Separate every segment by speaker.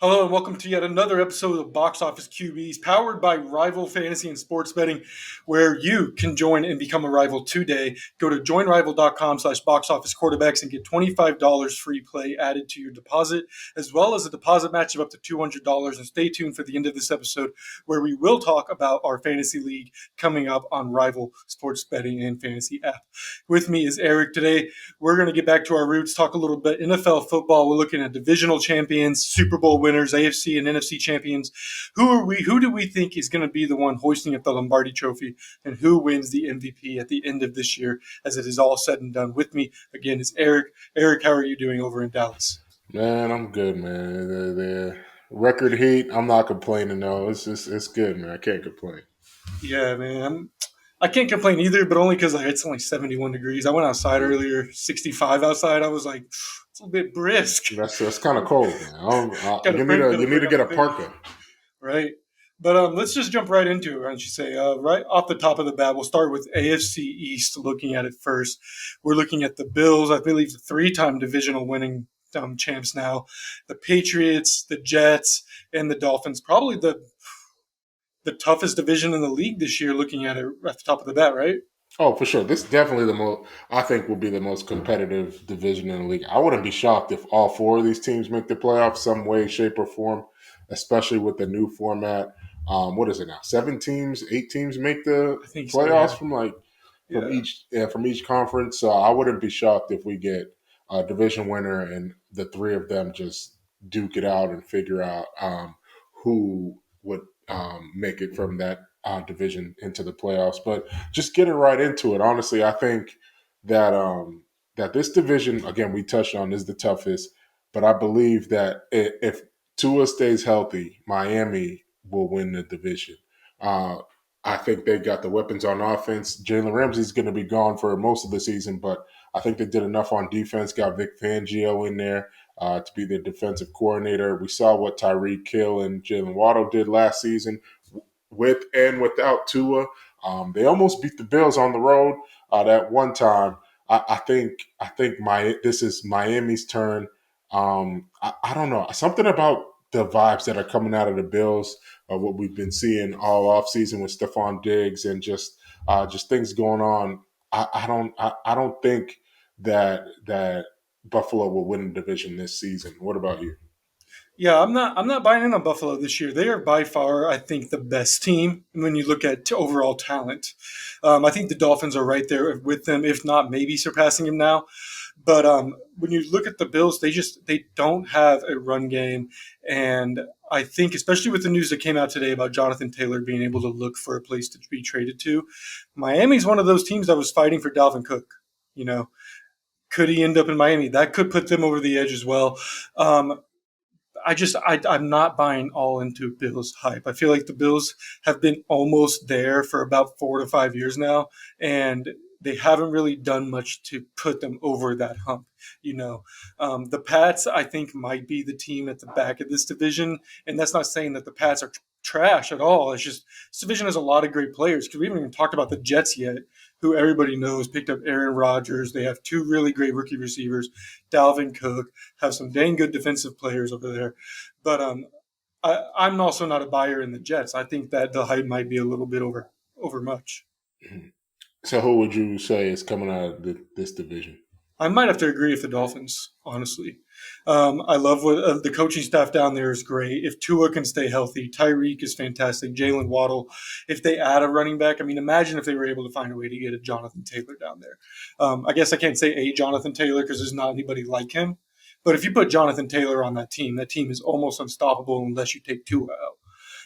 Speaker 1: Hello and welcome to yet another episode of Box Office QBs, powered by Rival Fantasy and Sports Betting, where you can join and become a rival today. Go to joinrival.com/boxofficequarterbacks and get $25 free play added to your deposit, as well as a deposit match of up to $200. And stay tuned for the end of this episode, where we will talk about our fantasy league coming up on Rival Sports Betting and Fantasy app. With me is Eric today. We're going to get back to our roots, talk a little bit NFL football. We're looking at divisional champions, Super Bowl winners, AFC and NFC champions. Who are we? Who do we think is going to be the one hoisting up the Lombardi Trophy, and who wins the MVP at the end of this year, as it is all said and done? With me again is Eric. Eric, how are you doing over in Dallas?
Speaker 2: Man, I'm good, man. The record heat, I'm not complaining though. It's good, man. I can't complain.
Speaker 1: Yeah, man. I can't complain either, but only because it's only 71 degrees. I went outside earlier, 65 outside. I was like, it's a bit brisk.
Speaker 2: That's kind of cold, man.
Speaker 1: Gotta
Speaker 2: You need to
Speaker 1: bring out
Speaker 2: get
Speaker 1: the
Speaker 2: a
Speaker 1: hoodie.
Speaker 2: parka.
Speaker 1: Right. But let's just jump right into it, why don't you say? Right off the top of the bat, we'll start with AFC East, looking at it first. We're looking at the Bills, I believe the three-time divisional winning champs now, the Patriots, the Jets, and the Dolphins. Probably the toughest division in the league this year, looking at it at the top of the bat, right?
Speaker 2: Oh, for sure. This is definitely the most. I think will be the most competitive division in the league. I wouldn't be shocked if all four of these teams make the playoffs some way, shape, or form, especially with the new format. What is it now? 7 teams, 8 teams make the
Speaker 1: I think so,
Speaker 2: playoffs
Speaker 1: yeah.
Speaker 2: from
Speaker 1: Yeah.
Speaker 2: from each conference. So I wouldn't be shocked if we get a division winner and the three of them just duke it out and figure out who would make it from that division into the playoffs. But just getting right into it, honestly, I think that that this division, again, we touched on, is the toughest. But I believe that if Tua stays healthy, Miami will win the division. Uh, I think they got the weapons on offense. Jalen Ramsey's going to be gone for most of the season, but I think they did enough on defense. Got Vic Fangio in there to be the defensive coordinator. We saw what Tyreek Hill and Jalen Waddle did last season with and without Tua. They almost beat the Bills on the road that one time. I think this is Miami's turn. I don't know, something about the vibes that are coming out of the Bills, what we've been seeing all offseason with Stephon Diggs and just things going on. I don't think that Buffalo will win the division this season. What about you?
Speaker 1: Yeah, I'm not buying in on Buffalo this year. They are by far, I think, the best team when you look at overall talent. I think the Dolphins are right there with them, if not maybe surpassing them now. But when you look at the Bills, they don't have a run game, and I think especially with the news that came out today about Jonathan Taylor being able to look for a place to be traded to, Miami's one of those teams that was fighting for Dalvin Cook. You know, could he end up in Miami? That could put them over the edge as well. I'm not buying all into Bills hype. I feel like the Bills have been almost there for about 4 to 5 years now, and they haven't really done much to put them over that hump. The Pats I think might be the team at the back of this division, and that's not saying that the Pats are trash at all. It's just this division has a lot of great players because we haven't even talked about the Jets yet, who everybody knows picked up Aaron Rodgers. They have two really great rookie receivers, Dalvin Cook, have some dang good defensive players over there. But I'm also not a buyer in the Jets. I think that the hype might be a little bit over much.
Speaker 2: So who would you say is coming out of this division?
Speaker 1: I might have to agree with the Dolphins, honestly. I love what the coaching staff down there is great. If Tua can stay healthy, Tyreek is fantastic. Jalen Waddle, if they add a running back, I mean, imagine if they were able to find a way to get a Jonathan Taylor down there. I guess I can't say a Jonathan Taylor because there's not anybody like him. But if you put Jonathan Taylor on that team is almost unstoppable unless you take Tua out,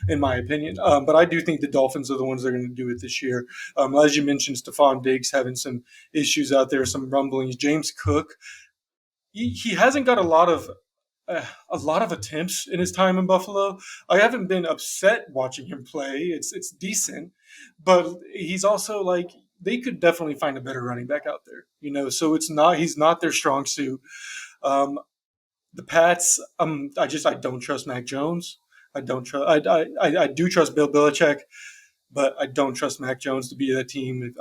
Speaker 1: in my opinion. But I do think the Dolphins are the ones that are going to do it this year. As you mentioned, Stephon Diggs having some issues out there, some rumblings. James Cook, he hasn't got a lot of attempts in his time in Buffalo. I haven't been upset watching him play. It's decent, but he's also like they could definitely find a better running back out there. So it's not he's not their strong suit. Um, the Pats, I don't trust Mac Jones. I don't trust. I do trust Bill Belichick, but I don't trust Mac Jones to be that team.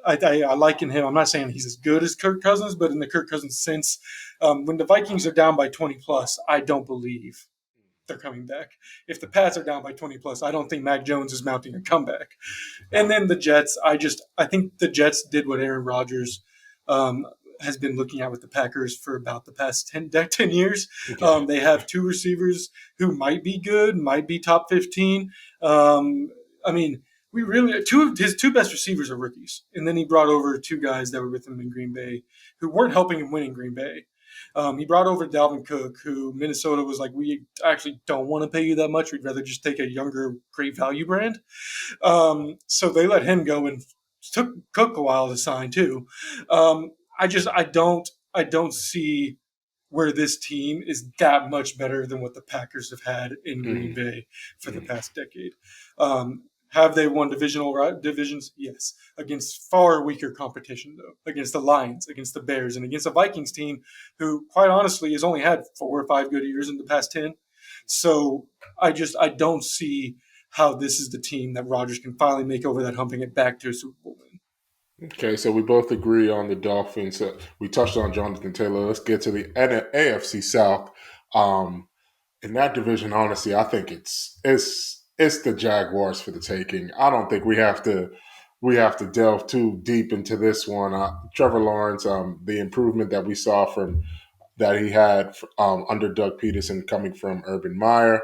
Speaker 1: I liken him. I'm not saying he's as good as Kirk Cousins, but in the Kirk Cousins sense, when the Vikings are down by 20 plus, I don't believe they're coming back. If the Pats are down by 20 plus, I don't think Mac Jones is mounting a comeback. And then the Jets, I think the Jets did what Aaron Rodgers um, has been looking at with the Packers for about the past 10 years.
Speaker 2: Okay.
Speaker 1: They have two receivers who might be good, might be top 15. I mean, we really his two best receivers are rookies, and then he brought over two guys that were with him in Green Bay who weren't helping him win in Green Bay. He brought over Dalvin Cook, who Minnesota was like, we actually don't want to pay you that much. We'd rather just take a younger, great value brand. So they let him go, and took Cook a while to sign too. I don't see where this team is that much better than what the Packers have had in Green
Speaker 2: Mm-hmm.
Speaker 1: Bay for the past decade. Have they won divisions? Yes, against far weaker competition though, against the Lions, against the Bears, and against a Vikings team who, quite honestly, has only had 4 or 5 good years in the past 10. So I don't see how this is the team that Rodgers can finally make over that hump and get back to a Super Bowl win.
Speaker 2: Okay, so we both agree on the Dolphins. We touched on Jonathan Taylor. Let's get to the AFC South. Um, in that division, honestly, I think it's the Jaguars for the taking. I don't think we have to delve too deep into this one. Trevor Lawrence, the improvement that we saw from that he had under Doug Peterson coming from Urban Meyer.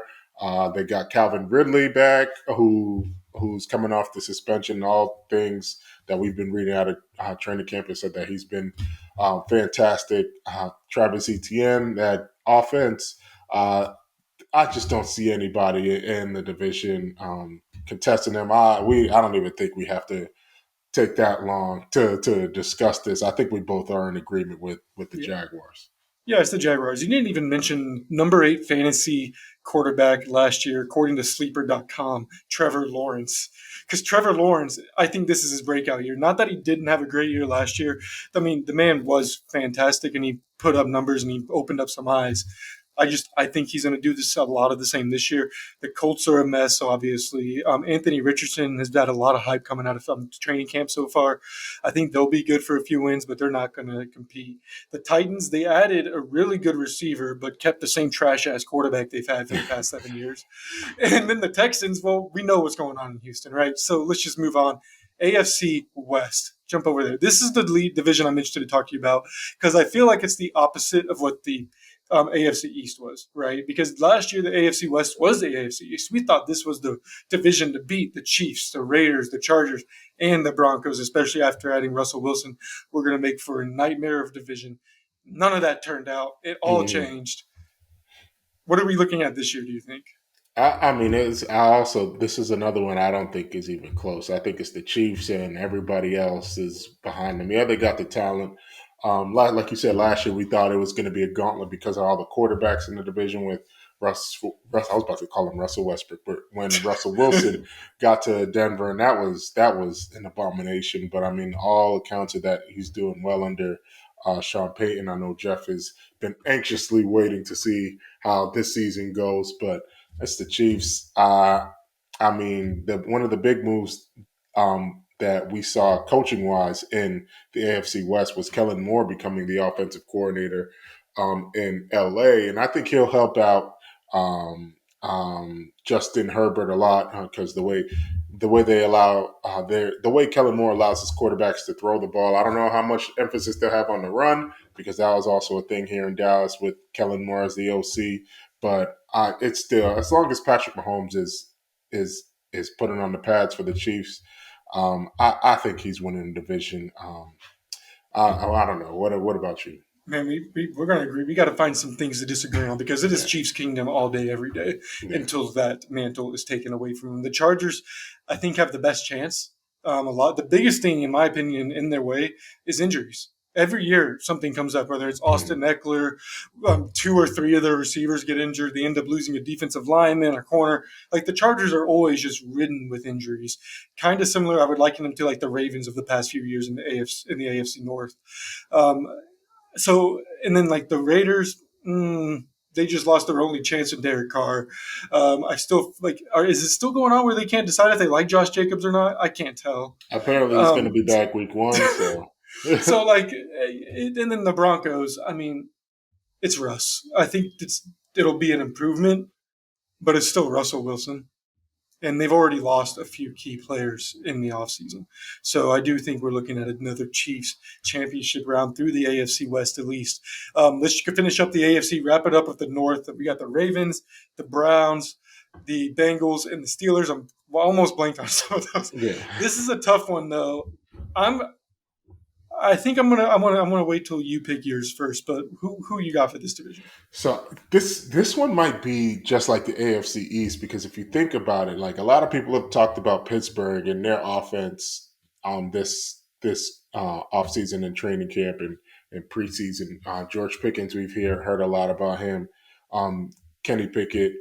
Speaker 2: They got Calvin Ridley back, who's coming off the suspension. All things that we've been reading out of training camp has said that he's been fantastic. Travis Etienne, that offense. I just don't see anybody in the division contesting them. I don't even think we have to take that long to discuss this. I think we both are in agreement with the
Speaker 1: Yeah.
Speaker 2: Jaguars.
Speaker 1: Yeah, it's the Jaguars. You didn't even mention number 8 fantasy quarterback last year, according to sleeper.com, Trevor Lawrence. Because Trevor Lawrence, I think this is his breakout year. Not that he didn't have a great year last year. I mean, the man was fantastic and he put up numbers and he opened up some eyes. I think he's going to do this a lot of the same this year. The Colts are a mess, obviously. Anthony Richardson has got a lot of hype coming out of training camp so far. I think they'll be good for a few wins, but they're not going to compete. The Titans, they added a really good receiver, but kept the same trash ass quarterback they've had for the past 7 years. And then the Texans, well, we know what's going on in Houston, right? So let's just move on. AFC West. Jump over there. This is the lead division I'm interested to talk to you about because I feel like it's the opposite of what the AFC East was, right? Because last year the AFC West was the AFC East. We thought this was the division to beat the Chiefs, the Raiders, the Chargers, and the Broncos, especially after adding Russell Wilson. We're going to make for a nightmare of division. None of that turned out. It all
Speaker 2: Mhm.
Speaker 1: changed. What are we looking at this year, do you think?
Speaker 2: I mean, this is another one I don't think is even close. I think it's the Chiefs and everybody else is behind them. Yeah, they got the talent. Like you said, last year we thought it was going to be a gauntlet because of all the quarterbacks in the division with Russ. I was about to call him Russell Westbrook, but when Russell Wilson got to Denver, and that was an abomination. But I mean, all accounts of that he's doing well under Sean Payton. I know Jeff has been anxiously waiting to see how this season goes, but it's the Chiefs. I mean, one of the big moves that we saw coaching wise in the AFC West was Kellen Moore becoming the offensive coordinator in LA, and I think he'll help out Justin Herbert a lot because the way they allow the way Kellen Moore allows his quarterbacks to throw the ball. I don't know how much emphasis they'll have on the run because that was also a thing here in Dallas with Kellen Moore as the OC. But it's still, as long as Patrick Mahomes is putting on the pads for the Chiefs, I think he's winning the division. I don't know. What about you?
Speaker 1: Man, we're going to agree. We got to find some things to disagree on because it is
Speaker 2: Yeah,
Speaker 1: Chiefs Kingdom all day, every day
Speaker 2: yeah.
Speaker 1: until that mantle is taken away from them. The Chargers, I think, have the best chance. The biggest thing, in my opinion, in their way is injuries. Every year, something comes up, whether it's
Speaker 2: Mhm.
Speaker 1: Austin Eckler, 2 or 3 of their receivers get injured. They end up losing a defensive lineman or corner. Like the Chargers are always just ridden with injuries. Kind of similar, I would liken them to like the Ravens of the past few years in the AFC North. Um, and then like the Raiders, they just lost their only chance in Derek Carr. I still like, is it still going on where they can't decide if they like Josh Jacobs or not? I can't tell.
Speaker 2: Apparently, he's going to
Speaker 1: Um,
Speaker 2: be back week one. So,
Speaker 1: so like, and then the Broncos. I mean, it's Russ. I think it'll be an improvement, but it's still Russell Wilson. And they've already lost a few key players in the offseason. So I do think we're looking at another Chiefs championship round through the AFC West at least. Let's finish up the AFC, wrap it up with the North. We got the Ravens, the Browns, the Bengals, and the Steelers. I'm almost blanked on some of those.
Speaker 2: Yeah.
Speaker 1: This is a tough one though. I'm I think I'm gonna wait till you pick yours first. But who you got for this division?
Speaker 2: So this one might be just like the AFC East because if you think about it, like a lot of people have talked about Pittsburgh and their offense this offseason and training camp and preseason. George Pickens, we've heard a lot about him. Um, Kenny Pickett,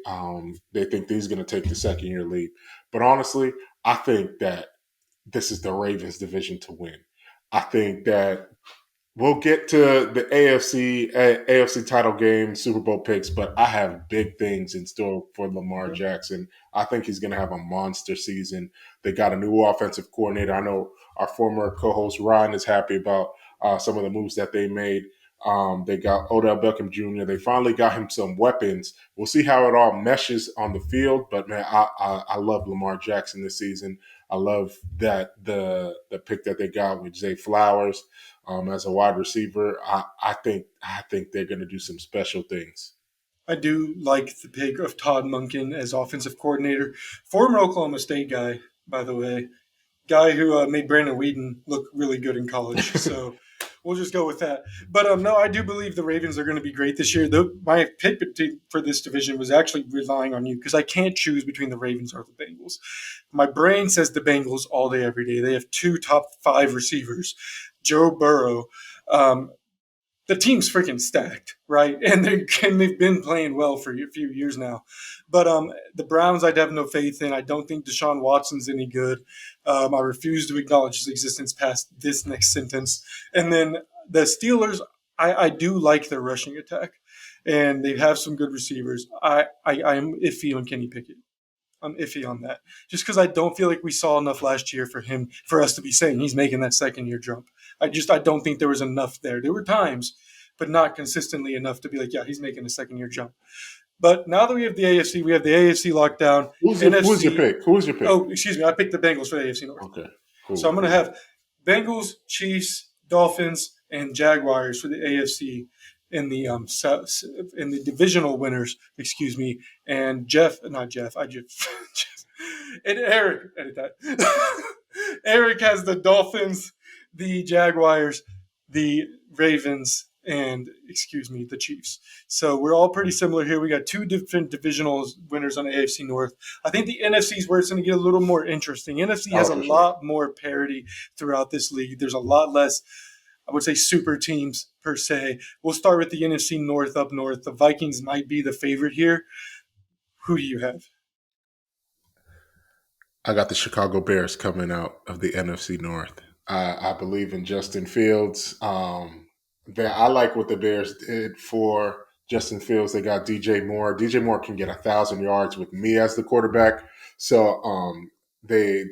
Speaker 2: they think he's going to take the second year lead. But honestly, I think that this is the Ravens division to win. I think that we'll get to the AFC title game, Super Bowl picks, but I have big things in store for Lamar Jackson. I think he's going to have a monster season. They got a new offensive coordinator. I know our former co-host Ryan is happy about some of the moves that they made. They got Odell Beckham Jr. They finally got him some weapons. We'll see how it all meshes on the field. But man, I love Lamar Jackson this season. I love that the pick that they got with Zay Flowers as a wide receiver. I think they're going to do some special things.
Speaker 1: I do like the pick of Todd Monken as offensive coordinator, former Oklahoma State guy, by the way, guy who made Brandon Whedon look really good in college. So we'll just go with that. But no, I do believe the Ravens are going to be great this year. My pick for this division was actually relying on you because I can't choose between the Ravens or the Bengals. My brain says the Bengals all day, every day. They have two top 5 receivers, Joe Burrow. The team's freaking stacked, right? And they've been playing well for a few years now. But the Browns, I'd have no faith in. I don't think Deshaun Watson's any good. I refuse to acknowledge his existence past this next sentence. And then the Steelers, I do like their rushing attack, and they have some good receivers. I'm iffy on Kenny Pickett. I'm iffy on that, just because I don't feel like we saw enough last year for us to be saying he's making that second year jump. I don't think there was enough there. There were times, but not consistently enough to be like, yeah, he's making a second year jump. But now that we have the AFC locked down.
Speaker 2: Who's your pick? Who's your pick?
Speaker 1: Oh, excuse me, I picked the Bengals for the AFC North.
Speaker 2: Okay, cool.
Speaker 1: So I'm going to have Bengals, Chiefs, Dolphins, and Jaguars for the AFC in the in the divisional winners. Excuse me, and not Jeff. And Eric, edit that. Eric has the Dolphins, the Jaguars, the Ravens, and the Chiefs. So we're all pretty similar here. We got two different divisional winners on the AFC North. I think the NFC is where it's going to get a little more interesting. NFC has a lot more parity throughout this league. There's a lot less, I would say, super teams per se. We'll start with the NFC North up north. The Vikings might be the favorite here. Who do you have?
Speaker 2: I got the Chicago Bears coming out of the NFC North. I believe in Justin Fields. I like what the Bears did for Justin Fields. They got DJ Moore. DJ Moore can get 1,000 yards with me as the quarterback. So they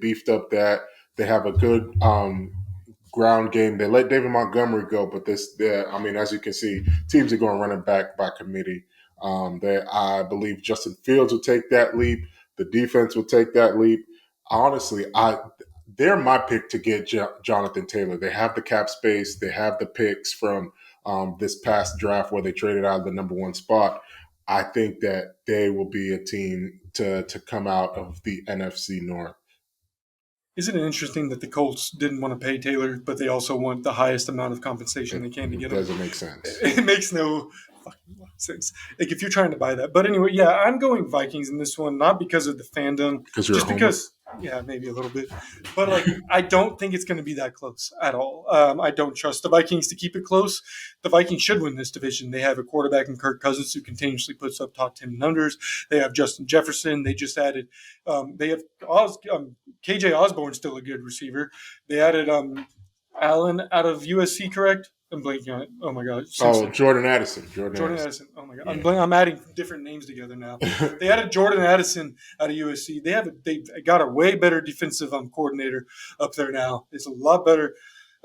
Speaker 2: beefed up that. They have a good ground game. They let David Montgomery go, but as you can see, teams are going running back by committee. I believe Justin Fields will take that leap. The defense will take that leap. Honestly, they're my pick to get Jonathan Taylor. They have the cap space. They have the picks from this past draft where they traded out of the number 1 spot. I think that they will be a team to come out of the NFC North.
Speaker 1: Isn't it interesting that the Colts didn't want to pay Taylor, but they also want the highest amount of compensation they can to get him?
Speaker 2: It doesn't make sense.
Speaker 1: It makes no fucking sense. Like, if you're trying to buy that. But anyway, yeah, I'm going Vikings in this one, not because of the fandom. Because, yeah, maybe a little bit. But, I don't think it's going to be that close at all. I don't trust the Vikings to keep it close. The Vikings should win this division. They have a quarterback in Kirk Cousins who continuously puts up top 10 numbers. They have Justin Jefferson. They just added they have KJ Osborne's still a good receiver. They added Allen out of USC, correct? I'm blanking on it. Oh my god.
Speaker 2: Jordan Addison.
Speaker 1: Jordan Addison. Oh my god. Yeah. I'm adding different names together now. They added Jordan Addison out of USC. They got a way better defensive coordinator up there now. It's a lot better.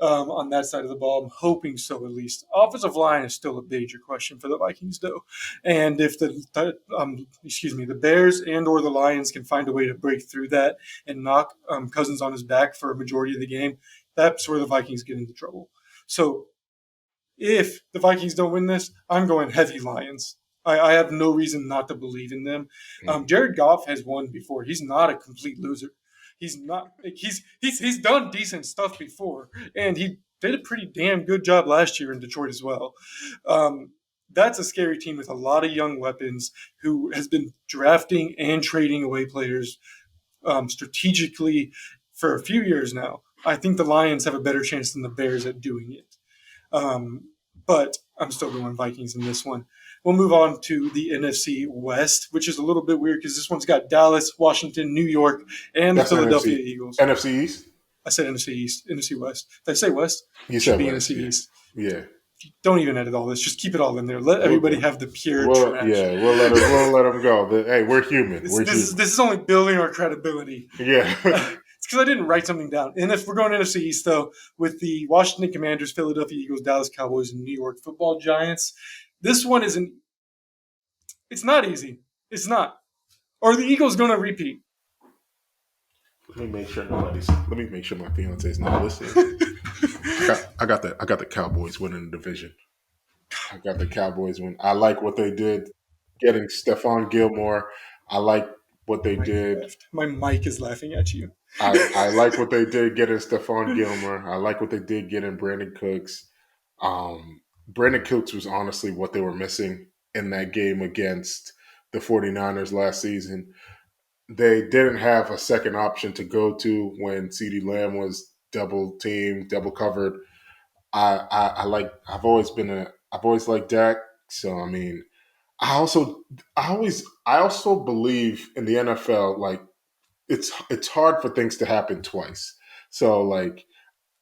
Speaker 1: on that side of the ball. I'm hoping so, at least. Offensive line is still a major question for the Vikings, though. And if the Bears and or the Lions can find a way to break through that and knock Cousins on his back for a majority of the game, that's where the Vikings get into trouble. So if the Vikings don't win this, I'm going heavy Lions. I have no reason not to believe in them.
Speaker 2: Mm.
Speaker 1: Jared Goff has won before. He's not a complete loser. He's not. Like, he's done decent stuff before, and he did a pretty damn good job last year in Detroit as well. Um, that's a scary team with a lot of young weapons who has been drafting and trading away players strategically for a few years now. I think the Lions have a better chance than the Bears at doing it. Um, but I'm still going Vikings in this one. We'll move on to the NFC West, which is a little bit weird because this one's got Dallas, Washington, New York, and the
Speaker 2: That's
Speaker 1: Philadelphia
Speaker 2: NFC.
Speaker 1: Eagles.
Speaker 2: NFC East.
Speaker 1: I said NFC East, NFC West. Did I say West?
Speaker 2: You
Speaker 1: Should
Speaker 2: said
Speaker 1: be
Speaker 2: West.
Speaker 1: NFC
Speaker 2: Yeah.
Speaker 1: East.
Speaker 2: Yeah.
Speaker 1: Don't even edit all this. Just keep it all in there. Let everybody have the pure
Speaker 2: Well,
Speaker 1: trash.
Speaker 2: yeah, we'll let them go. But, hey, we're human.
Speaker 1: This,
Speaker 2: We're
Speaker 1: this is
Speaker 2: human.
Speaker 1: this is only building our credibility.
Speaker 2: Yeah.
Speaker 1: It's because I didn't write something down. And if we're going NFC East, though, with the Washington Commanders, Philadelphia Eagles, Dallas Cowboys, and New York Football Giants, this one isn't. It's not easy. It's not. Or the Eagles going to repeat.
Speaker 2: Let me make sure nobody's. Let me make sure my fiance is not listening. I got the Cowboys winning the division. I got the Cowboys win. I like what they did getting Stephon Gilmore. I like what they
Speaker 1: Mike
Speaker 2: did.
Speaker 1: left. My mic is laughing at you.
Speaker 2: I like what they did getting Stephon Gilmore. I like what they did getting Brandon Cooks. Brandon Cooks was honestly what they were missing in that game against the 49ers last season. They didn't have a second option to go to when CeeDee Lamb was double teamed, double covered. I've always liked Dak. So I mean, I also believe in the NFL. Like it's hard for things to happen twice. So like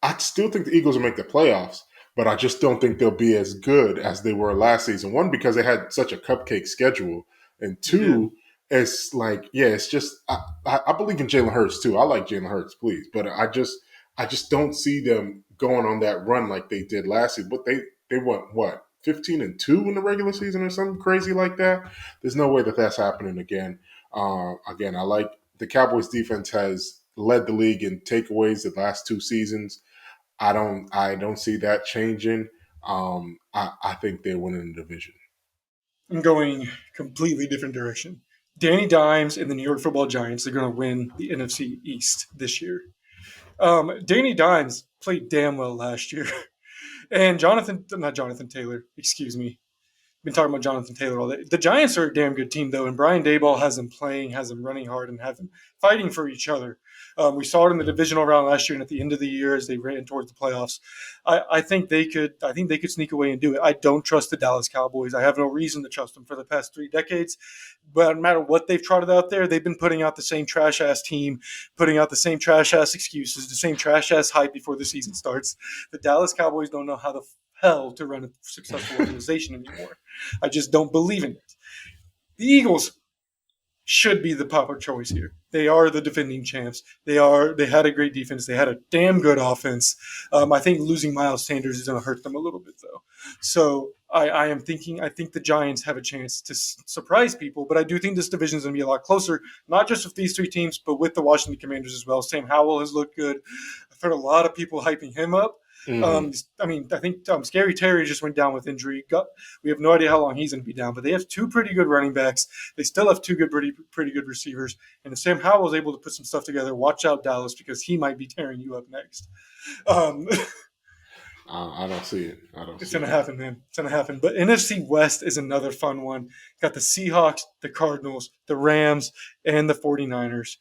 Speaker 2: I still think the Eagles will make the playoffs, but I just don't think they'll be as good as they were last season. One, because they had such a cupcake schedule, and
Speaker 1: They did.
Speaker 2: two, it's like, yeah, it's just I believe in Jalen Hurts too. I like Jalen Hurts, please, but I just don't see them going on that run like they did last season. But they went what 15-2 in the regular season or something crazy like that. There's no way that that's happening again. Again, I like the Cowboys defense has led the league in takeaways the last two seasons. I don't see that changing. I think they're winning the division.
Speaker 1: I'm going completely different direction. Danny Dimes and the New York Football Giants are going to win the NFC East this year. Danny Dimes played damn well last year. And not Jonathan Taylor, excuse me, been talking about Jonathan Taylor all day. The Giants are a damn good team, though, and Brian Daboll has them playing, has them running hard, and have them fighting for each other. We saw it in the divisional round last year, and at the end of the year, as they ran towards the playoffs, I think they could. I think they could sneak away and do it. I don't trust the Dallas Cowboys. I have no reason to trust them for the past 3 decades. But no matter what they've trotted out there, they've been putting out the same trash ass team, putting out the same trash ass excuses, the same trash ass hype before the season starts. The Dallas Cowboys don't know how the hell to run a successful organization anymore. I just don't believe in it. The Eagles should be the proper choice here. They are the defending champs. They had a great defense. They had a damn good offense. I think losing Miles Sanders is going to hurt them a little bit though. So I am thinking. I think the Giants have a chance to surprise people, but I do think this division is going to be a lot closer. Not just with these three teams, but with the Washington Commanders as well. Sam Howell has looked good. I've heard a lot of people hyping him up.
Speaker 2: Mm-hmm.
Speaker 1: I think Scary Terry just went down with injury. We have no idea how long he's going to be down, but they have two pretty good running backs. They still have two pretty good receivers. And if Sam Howell is able to put some stuff together, watch out, Dallas, because he might be tearing you up next. Um,
Speaker 2: I don't see it. I don't
Speaker 1: it's
Speaker 2: see
Speaker 1: going to
Speaker 2: it.
Speaker 1: happen, man. It's going to happen. But NFC West is another fun one. Got the Seahawks, the Cardinals, the Rams, and the 49ers.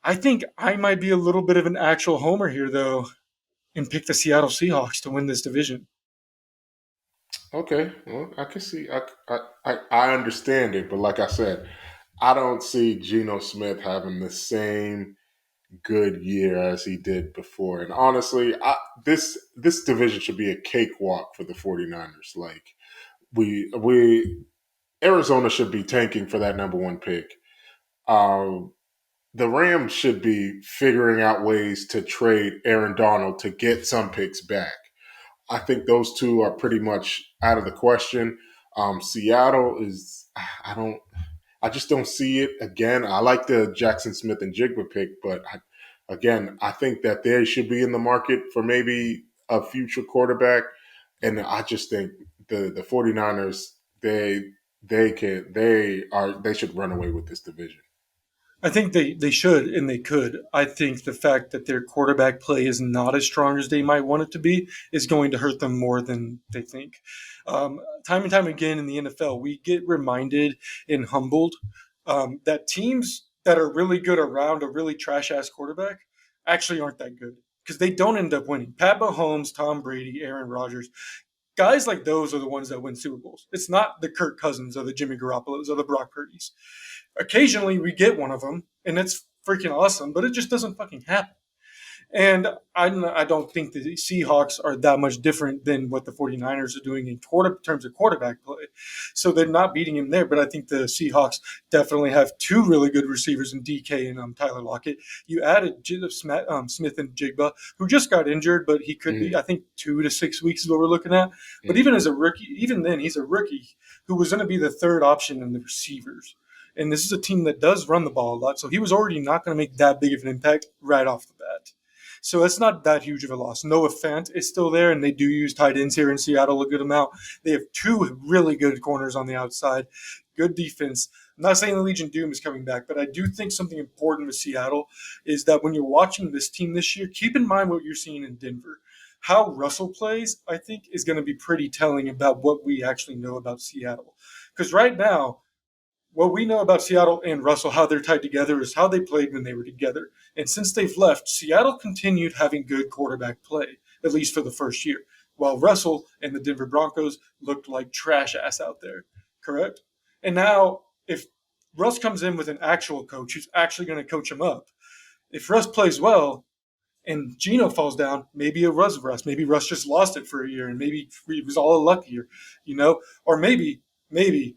Speaker 1: I think I might be a little bit of an actual homer here, though, and pick the Seattle Seahawks to win this division.
Speaker 2: Okay, well, I can see. I understand it, but like I said, I don't see Geno Smith having the same good year as he did before. And honestly, this division should be a cakewalk for the 49ers. Like we Arizona should be tanking for that number one pick. Um, the Rams should be figuring out ways to trade Aaron Donald to get some picks back. I think those two are pretty much out of the question. Seattle is, I just don't see it again. I like the Jackson Smith and Jigba pick, but again, I think that they should be in the market for maybe a future quarterback. And I just think the 49ers, they should run away with this division.
Speaker 1: I think they should and they could. I think the fact that their quarterback play is not as strong as they might want it to be is going to hurt them more than they think. Time and time again in the NFL, we get reminded and humbled that teams that are really good around a really trash ass quarterback actually aren't that good because they don't end up winning. Pat Mahomes, Tom Brady, Aaron Rodgers, guys like those are the ones that win Super Bowls. It's not the Kirk Cousins or the Jimmy Garoppolos or the Brock Purdy's. Occasionally we get one of them, and it's freaking awesome, but it just doesn't fucking happen. And I don't think the Seahawks are that much different than what the 49ers are doing in terms of quarterback play. So they're not beating him there, but I think the Seahawks definitely have two really good receivers in DK and Tyler Lockett. You added Smith and Jigba, who just got injured, but he could be,
Speaker 2: Mm,
Speaker 1: I think, 2 to 6 weeks is what we're looking at. But
Speaker 2: mm,
Speaker 1: even as a rookie, even then, he's a rookie who was going to be the third option in the receivers. And this is a team that does run the ball a lot. So he was already not going to make that big of an impact right off the bat. So it's not that huge of a loss. Noah Fant is still there, and they do use tight ends here in Seattle a good amount. They have two really good corners on the outside, good defense. I'm not saying the Legion Doom is coming back, but I do think something important with Seattle is that when you're watching this team this year, keep in mind what you're seeing in Denver. How Russell plays, I think, is going to be pretty telling about what we actually know about Seattle. Because right now, what we know about Seattle and Russell, how they're tied together, is how they played when they were together. And since they've left, Seattle continued having good quarterback play, at least for the first year, while Russell and the Denver Broncos looked like trash ass out there. Correct? And now, if Russ comes in with an actual coach who's actually going to coach him up, if Russ plays well, and Gino falls down, maybe it was Russ. Maybe Russ just lost it for a year, and maybe it was all a luck year, Or maybe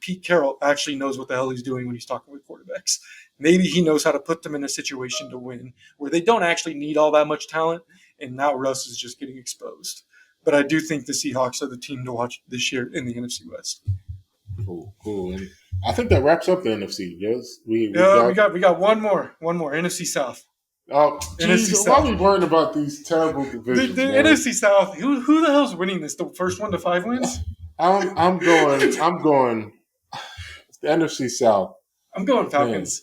Speaker 1: Pete Carroll actually knows what the hell he's doing when he's talking with quarterbacks. Maybe he knows how to put them in a situation to win where they don't actually need all that much talent, and now Russ is just getting exposed. But I do think the Seahawks are the team to watch this year in the NFC West.
Speaker 2: cool, cool. And I think that wraps up the NFC. Yes, we
Speaker 1: Yeah,
Speaker 2: got.
Speaker 1: we got one more NFC South.
Speaker 2: Oh, geez,
Speaker 1: NFC
Speaker 2: why are
Speaker 1: South.
Speaker 2: we worrying about these terrible
Speaker 1: The
Speaker 2: divisions, man?
Speaker 1: NFC South. Who the hell's winning this? The first 1 to 5 wins?
Speaker 2: I'm going. It's the NFC South,
Speaker 1: I'm going
Speaker 2: man.
Speaker 1: Falcons.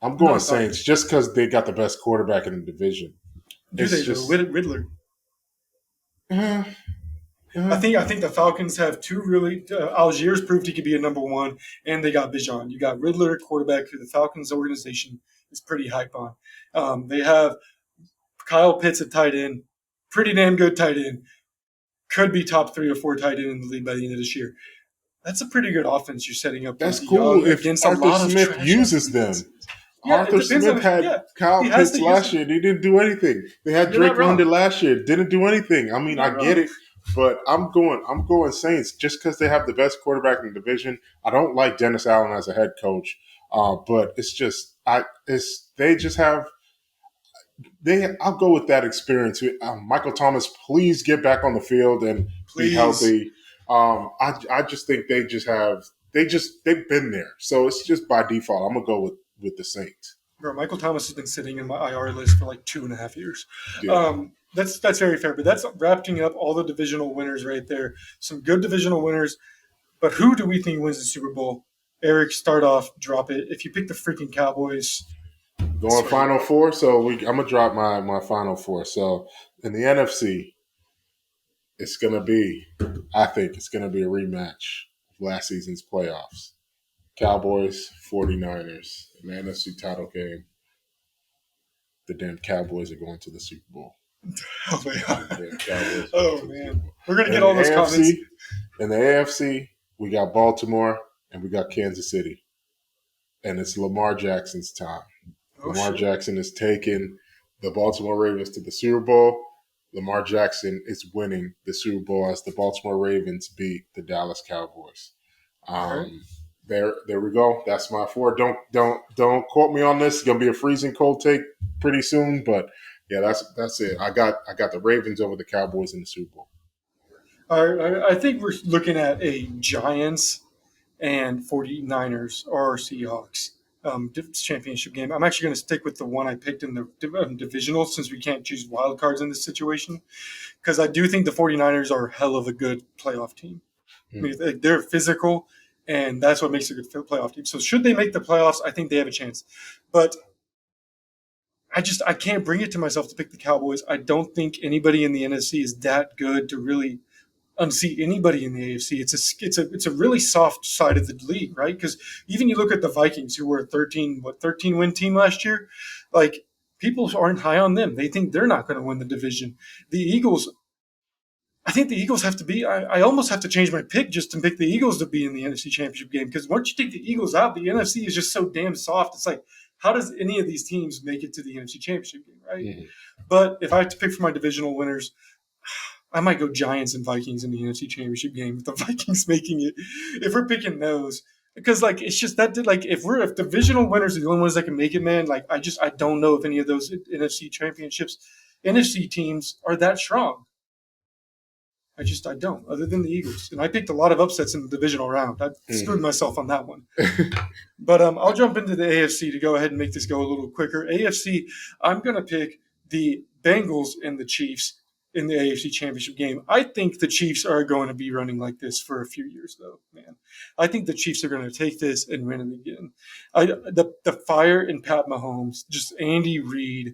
Speaker 2: I'm
Speaker 1: I'm
Speaker 2: going
Speaker 1: going
Speaker 2: Saints
Speaker 1: Falcons.
Speaker 2: just because they got the best quarterback in the division.
Speaker 1: Do
Speaker 2: It's
Speaker 1: they though?
Speaker 2: just,
Speaker 1: Riddler.
Speaker 2: uh,
Speaker 1: I
Speaker 2: uh,
Speaker 1: think I think the Falcons have two really. Algiers proved he could be a number one, and they got Bijan. You got Riddler, quarterback, who the Falcons organization is pretty hype on. They have Kyle Pitts at tight end, pretty damn good tight end. Could be top 3 or 4 tight end in the league by the end of this year. That's a pretty good offense you're setting up
Speaker 2: that's
Speaker 1: with
Speaker 2: cool
Speaker 1: Young
Speaker 2: if
Speaker 1: against a
Speaker 2: Arthur
Speaker 1: lot of
Speaker 2: Smith
Speaker 1: trash ass
Speaker 2: uses them.
Speaker 1: defenses. Yeah, it
Speaker 2: Arthur
Speaker 1: depends
Speaker 2: Smith
Speaker 1: on.
Speaker 2: had
Speaker 1: Yeah,
Speaker 2: Kyle
Speaker 1: he has
Speaker 2: Pitts
Speaker 1: to use
Speaker 2: last
Speaker 1: them.
Speaker 2: year. They didn't do anything. They had
Speaker 1: You're
Speaker 2: Drake
Speaker 1: not
Speaker 2: London
Speaker 1: wrong.
Speaker 2: last year. Didn't do anything. I mean,
Speaker 1: You're
Speaker 2: I
Speaker 1: not
Speaker 2: get
Speaker 1: wrong.
Speaker 2: it, but I'm going Saints just because they have the best quarterback in the division. I don't like Dennis Allen as a head coach, but it's just they just have they. I'll go with that experience. Michael Thomas, please get back on the field and be
Speaker 1: Please.
Speaker 2: healthy. I just think they've been there, so it's just by default. I'm gonna go with the Saints.
Speaker 1: Bro, Michael Thomas has been sitting in my IR list for like 2.5 years.
Speaker 2: Yeah.
Speaker 1: That's very fair, but that's wrapping up all the divisional winners right there. Some good divisional winners, but who do we think wins the Super Bowl? Eric, start off, drop it. If you pick the freaking Cowboys,
Speaker 2: Going
Speaker 1: swear to
Speaker 2: Final
Speaker 1: God.
Speaker 2: Four, so I'm gonna drop my Final Four. So in the NFC, it's gonna be, I think it's gonna be a rematch of last season's playoffs. Cowboys, 49ers, in the NFC title game. The damn Cowboys are going to the Super Bowl.
Speaker 1: Oh,
Speaker 2: The
Speaker 1: man.
Speaker 2: damn Cowboys are going
Speaker 1: Oh,
Speaker 2: to the Super
Speaker 1: man.
Speaker 2: Bowl.
Speaker 1: We're going to
Speaker 2: And
Speaker 1: get all those comments.
Speaker 2: In the AFC, we got Baltimore and we got Kansas City, and it's Lamar Jackson's time.
Speaker 1: Oh,
Speaker 2: Lamar
Speaker 1: shit.
Speaker 2: Jackson is taking the Baltimore Ravens to the Super Bowl. Lamar Jackson is winning the Super Bowl as the Baltimore Ravens beat the Dallas Cowboys.
Speaker 1: All right.
Speaker 2: Um, There we go. That's my four. Don't quote me on this. It's gonna be a freezing cold take pretty soon, but yeah, that's it. I got the Ravens over the Cowboys in the Super Bowl.
Speaker 1: I think we're looking at a Giants and 49ers or Seahawks championship game. I'm actually going to stick with the one I picked in the divisional since we can't choose wild cards in this situation because I do think the 49ers are a hell of a good playoff team. I
Speaker 2: Hmm.
Speaker 1: mean, they're physical, and that's what makes a good playoff team. So should they make the playoffs, I think they have a chance. But I can't bring it to myself to pick the Cowboys. I don't think anybody in the NFC is that good to really unseat anybody in the AFC. It's a really soft side of the league, right? Because even you look at the Vikings, who were a 13 win team last year, like people aren't high on them. They think they're not going to win the division. The Eagles, I think the Eagles have to be. I almost have to change my pick just to pick the Eagles to be in the NFC Championship game because once you take the Eagles out, the NFC is just so damn soft. It's like, how does any of these teams make it to the NFC Championship game, right?
Speaker 2: Hmm.
Speaker 1: But if I have to pick for my divisional winners, I might go Giants and Vikings in the NFC Championship game with the Vikings making it. If we're picking those, because like it's just that like if divisional winners are the only ones that can make it, man. Like I don't know if any of those NFC championships, NFC teams are that strong. I don't. Other than the Eagles, and I picked a lot of upsets in the divisional round. I screwed
Speaker 2: Hmm.
Speaker 1: myself on that one. But I'll jump into the AFC to go ahead and make this go a little quicker. AFC, I'm going to pick the Bengals and the Chiefs in the AFC Championship game. I think the Chiefs are going to be running like this for a few years, though, man. I think the Chiefs are going to take this and win it again. The fire in Pat Mahomes, just Andy Reid.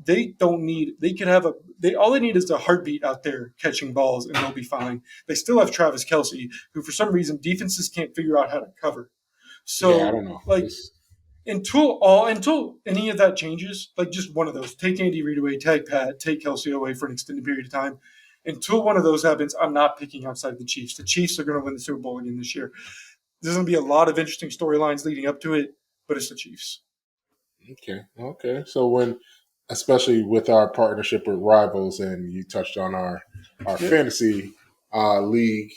Speaker 1: They don't need. They could have a. They all they need is a heartbeat out there catching balls, and they'll be fine. They still have Travis Kelsey, who for some reason defenses can't figure out how to cover.
Speaker 2: Yeah, I
Speaker 1: So
Speaker 2: don't know.
Speaker 1: like
Speaker 2: This.
Speaker 1: until any of that changes, like just one of those, take Andy Reid away, take Pat, take Kelsey away for an extended period of time. Until one of those happens, I'm not picking outside the Chiefs. The Chiefs are going to win the Super Bowl again this year. There's going to be a lot of interesting storylines leading up to it, but it's the Chiefs.
Speaker 2: Okay. So when, especially with our partnership with Rivals, and you touched on our
Speaker 1: Yep.
Speaker 2: fantasy league,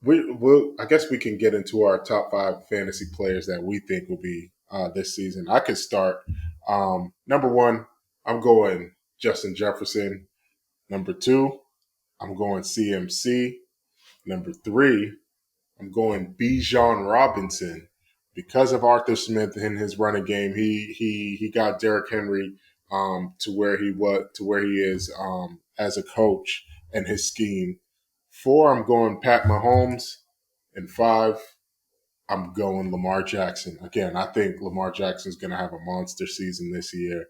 Speaker 2: I guess we can get into our top five fantasy players that we think will be this season. I could start. Number one, I'm going Justin Jefferson. Number two, I'm going CMC. Number three, I'm going Bijan Robinson. Because of Arthur Smith and his running game, he got Derrick Henry to where he is as a coach and his scheme. Four, I'm going Pat Mahomes, and five, I'm going Lamar Jackson. Again, I think Lamar Jackson is going to have a monster season this year.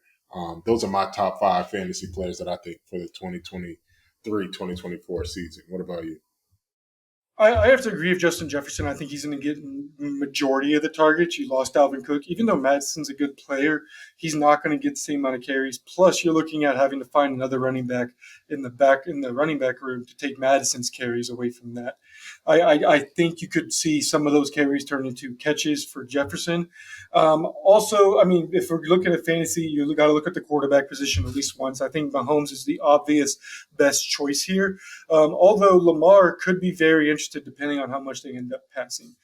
Speaker 2: Those are my top five fantasy players that I think for the 2023-2024 season. What about you?
Speaker 1: I have to agree with Justin Jefferson. I think he's going to get majority of the targets. You lost Dalvin Cook. Even though Madison's a good player, he's not going to get the same amount of carries. Plus, you're looking at having to find another running back in the running back room to take Madison's carries away from that. I think you could see some of those carries turn into catches for Jefferson. Also, I mean, if we're looking at fantasy, you got to look at the quarterback position at least once. I think Mahomes is the obvious best choice here. Although Lamar could be very interested depending on how much they end up passing.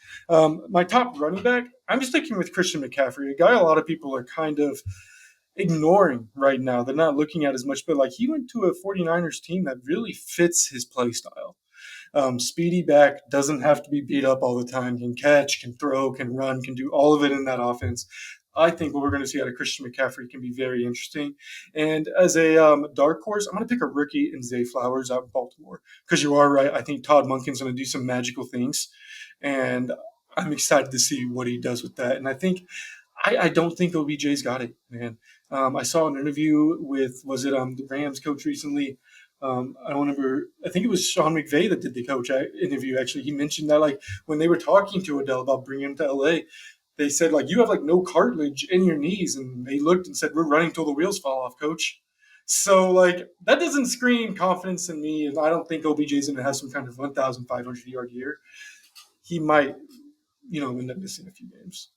Speaker 1: My top running back, I'm sticking with Christian McCaffrey, a guy a lot of people are kind of ignoring right now. They're not looking at as much, but like he went to a 49ers team that really fits his play style. Speedy back, doesn't have to be beat up all the time, can catch, can throw, can run, can do all of it in that offense. I think what we're going to see out of Christian McCaffrey can be very interesting. And as a dark horse, I'm going to pick a rookie in Zay Flowers out in Baltimore because you are right. I think Todd Monken's going to do some magical things, and I'm excited to see what he does with that. And I don't think OBJ's got it, man. I saw an interview with was it the Rams coach recently. I don't remember. I think it was Sean McVay that did the coach interview. Actually, he mentioned that like when they were talking to Odell about bringing him to LA, they said like you have like no cartilage in your knees, and they looked and said we're running till the wheels fall off, coach. So like that doesn't scream confidence in me, and I don't think OBJ's going to have some kind of 1,500 yard year. He might, end up missing a few games.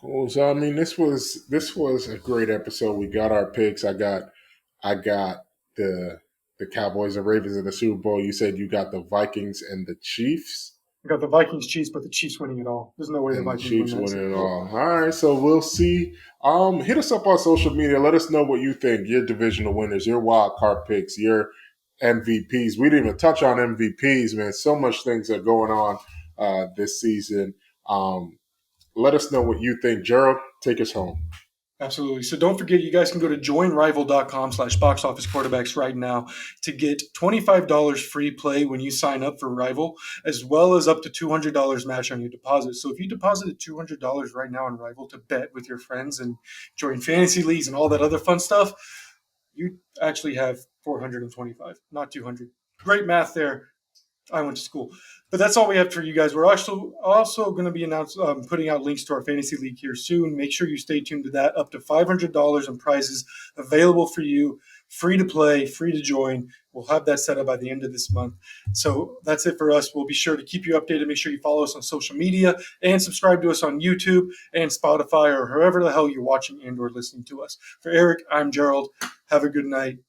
Speaker 2: Cool. So I mean, this was a great episode. We got our picks. I got the Cowboys and Ravens in the Super Bowl. You said you got the Vikings and the Chiefs.
Speaker 1: I got the Vikings Chiefs, but the Chiefs winning it all. There's no way the
Speaker 2: And the
Speaker 1: Vikings win
Speaker 2: Chiefs
Speaker 1: that
Speaker 2: winning
Speaker 1: Super
Speaker 2: it
Speaker 1: Bowl.
Speaker 2: all. All right, so we'll see. Hit us up on social media. Let us know what you think. Your divisional winners, your wild card picks, your MVPs. We didn't even touch on MVPs, man. So much things are going on this season. Let us know what you think. Gerald, take us home.
Speaker 1: Absolutely. So don't forget, you guys can go to joinrival.com/box office quarterbacks right now to get $25 free play when you sign up for Rival, as well as up to $200 match on your deposit. So if you deposited $200 right now on Rival to bet with your friends and join fantasy leagues and all that other fun stuff, you actually have 425, not 200. Great math there. I went to school. But that's all we have for you guys. We're also going to be putting out links to our fantasy league here soon. Make sure you stay tuned to that. Up to $500 in prizes available for you, free to play, free to join. We'll have that set up by the end of this month. So that's it for us. We'll be sure to keep you updated. Make sure you follow us on social media and subscribe to us on YouTube and Spotify or wherever the hell you're watching and or listening to us. For Eric, I'm Gerald. Have a good night.